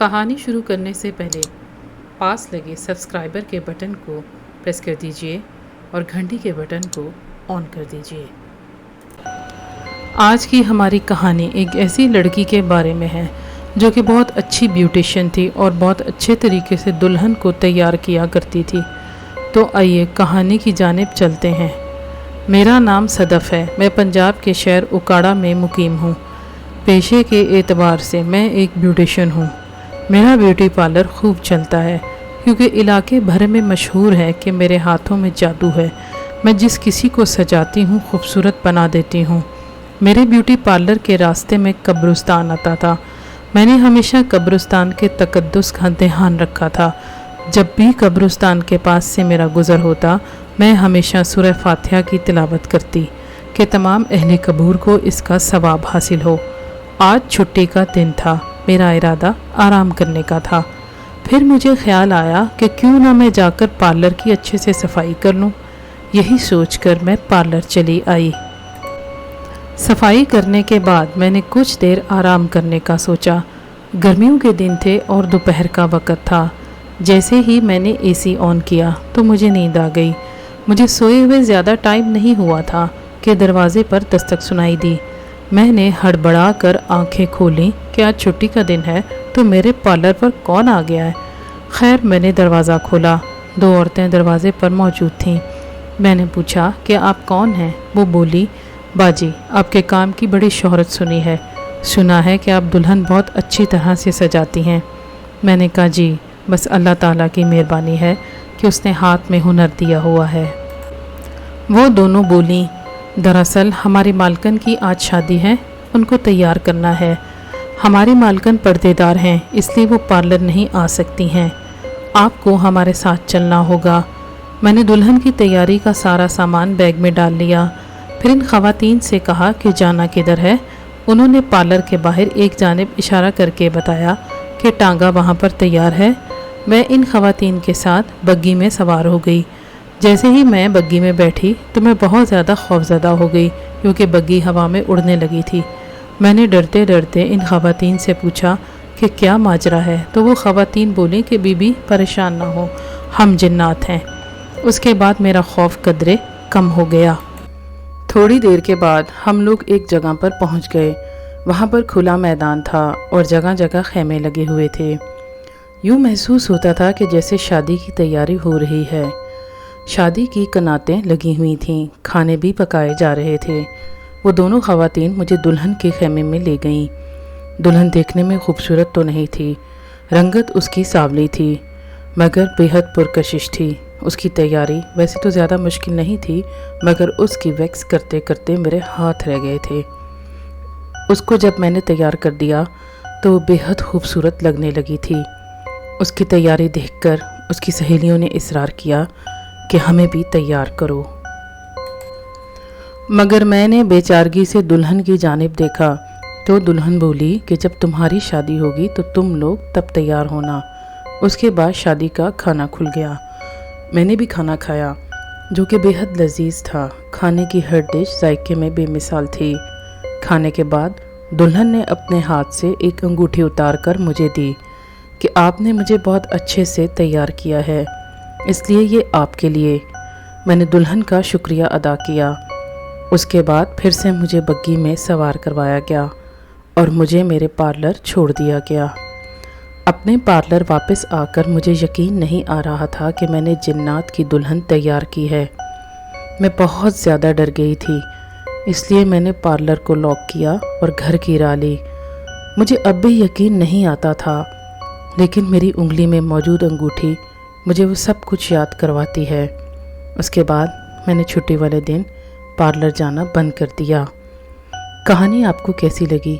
کہانی شروع کرنے سے پہلے پاس لگے سبسکرائبر کے بٹن کو پریس کر دیجئے اور گھنٹی کے بٹن کو آن کر دیجئے۔ آج کی ہماری کہانی ایک ایسی لڑکی کے بارے میں ہے جو کہ بہت اچھی بیوٹیشین تھی اور بہت اچھے طریقے سے دلہن کو تیار کیا کرتی تھی۔ تو آئیے کہانی کی جانب چلتے ہیں۔ میرا نام صدف ہے، میں پنجاب کے شہر اکاڑا میں مقیم ہوں۔ پیشے کے اعتبار سے میں ایک بیوٹیشین ہوں۔ میرا بیوٹی پارلر خوب چلتا ہے کیونکہ علاقے بھر میں مشہور ہے کہ میرے ہاتھوں میں جادو ہے۔ میں جس کسی کو سجاتی ہوں خوبصورت بنا دیتی ہوں۔ میرے بیوٹی پارلر کے راستے میں قبرستان آتا تھا۔ میں نے ہمیشہ قبرستان کے تقدس کا دھیان رکھا تھا۔ جب بھی قبرستان کے پاس سے میرا گزر ہوتا، میں ہمیشہ سورہ فاتحہ کی تلاوت کرتی کہ تمام اہل قبور کو اس کا ثواب حاصل ہو۔ آج چھٹی کا دن تھا، میرا ارادہ آرام کرنے کا تھا۔ پھر مجھے خیال آیا کہ کیوں نہ میں جا کر پارلر کی اچھے سے صفائی کر لوں۔ یہی سوچ کر میں پارلر چلی آئی۔ صفائی کرنے کے بعد میں نے کچھ دیر آرام کرنے کا سوچا۔ گرمیوں کے دن تھے اور دوپہر کا وقت تھا۔ جیسے ہی میں نے اے سی آن کیا تو مجھے نیند آ گئی۔ مجھے سوئے ہوئے زیادہ ٹائم نہیں ہوا تھا کہ دروازے پر دستک سنائی دی۔ میں نے ہڑبڑا کر آنکھیں کھولیں کہ آج چھٹی کا دن ہے تو میرے پارلر پر کون آ گیا ہے۔ خیر میں نے دروازہ کھولا، 2 عورتیں دروازے پر موجود تھیں۔ میں نے پوچھا کہ آپ کون ہیں؟ وہ بولی، باجی آپ کے کام کی بڑی شہرت سنی ہے، سنا ہے کہ آپ دلہن بہت اچھی طرح سے سجاتی ہیں۔ میں نے کہا جی، بس اللہ تعالیٰ کی مہربانی ہے کہ اس نے ہاتھ میں ہنر دیا ہوا ہے۔ وہ دونوں بولیں، دراصل ہماری مالکن کی آج شادی ہے، ان کو تیار کرنا ہے۔ ہماری مالکن پردے دار ہیں، اس لیے وہ پارلر نہیں آ سکتی ہیں۔ آپ کو ہمارے ساتھ چلنا ہوگا۔ میں نے دلہن کی تیاری کا سارا سامان بیگ میں ڈال لیا، پھر ان خواتین سے کہا کہ جانا کدھر ہے۔ انہوں نے پارلر کے باہر ایک جانب اشارہ کر کے بتایا کہ ٹانگا وہاں پر تیار ہے۔ میں ان خواتین کے ساتھ بگی میں سوار ہو گئی۔ جیسے ہی میں بگی میں بیٹھی تو میں بہت زیادہ خوفزدہ ہو گئی کیونکہ بگی ہوا میں اڑنے لگی تھی۔ میں نے ڈرتے ڈرتے ان خواتین سے پوچھا کہ کیا ماجرا ہے، تو وہ خواتین بولیں کہ بی بی پریشان نہ ہو، ہم جنات ہیں۔ اس کے بعد میرا خوف قدرے کم ہو گیا۔ تھوڑی دیر کے بعد ہم لوگ ایک جگہ پر پہنچ گئے۔ وہاں پر کھلا میدان تھا اور جگہ جگہ خیمے لگے ہوئے تھے۔ یوں محسوس ہوتا تھا کہ جیسے شادی کی تیاری ہو رہی ہے۔ شادی کی کناتیں لگی ہوئی تھیں، کھانے بھی پکائے جا رہے تھے۔ وہ دونوں خواتین مجھے دلہن کے خیمے میں لے گئیں۔ دلہن دیکھنے میں خوبصورت تو نہیں تھی، رنگت اس کی سانولی تھی مگر بے حد پرکشش تھی۔ اس کی تیاری ویسے تو زیادہ مشکل نہیں تھی مگر اس کی ویکس کرتے کرتے میرے ہاتھ رہ گئے تھے۔ اس کو جب میں نے تیار کر دیا تو وہ بے حد خوبصورت لگنے لگی تھی۔ اس کی تیاری دیکھ کر اس کی سہیلیوں نے اصرار کیا کہ ہمیں بھی تیار کرو، مگر میں نے بے چارگی سے دلہن کی جانب دیکھا تو دلہن بولی کہ جب تمہاری شادی ہوگی تو تم لوگ تب تیار ہونا۔ اس کے بعد شادی کا کھانا کھل گیا۔ میں نے بھی کھانا کھایا جو کہ بے حد لذیذ تھا۔ کھانے کی ہر ڈش ذائقے میں بے مثال تھی۔ کھانے کے بعد دلہن نے اپنے ہاتھ سے ایک انگوٹھی اتار کر مجھے دی کہ آپ نے مجھے بہت اچھے سے تیار کیا ہے، اس لیے یہ آپ کے لیے۔ میں نے دلہن کا شکریہ ادا کیا۔ اس کے بعد پھر سے مجھے بگی میں سوار کروایا گیا اور مجھے میرے پارلر چھوڑ دیا گیا۔ اپنے پارلر واپس آ کر مجھے یقین نہیں آ رہا تھا کہ میں نے جنات کی دلہن تیار کی ہے۔ میں بہت زیادہ ڈر گئی تھی، اس لیے میں نے پارلر کو لاک کیا اور گھر کی راہ لی۔ مجھے اب بھی یقین نہیں آتا تھا، لیکن میری انگلی میں موجود انگوٹھی مجھے وہ سب کچھ یاد کرواتی ہے۔ اس کے بعد میں نے چھٹی والے دن پارلر جانا بند کر دیا۔ کہانی آپ کو کیسی لگی؟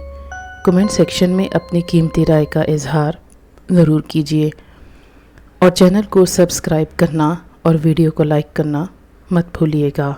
کمنٹ سیکشن میں اپنی قیمتی رائے کا اظہار ضرور کیجیے اور چینل کو سبسکرائب کرنا اور ویڈیو کو لائک کرنا مت بھولیے گا۔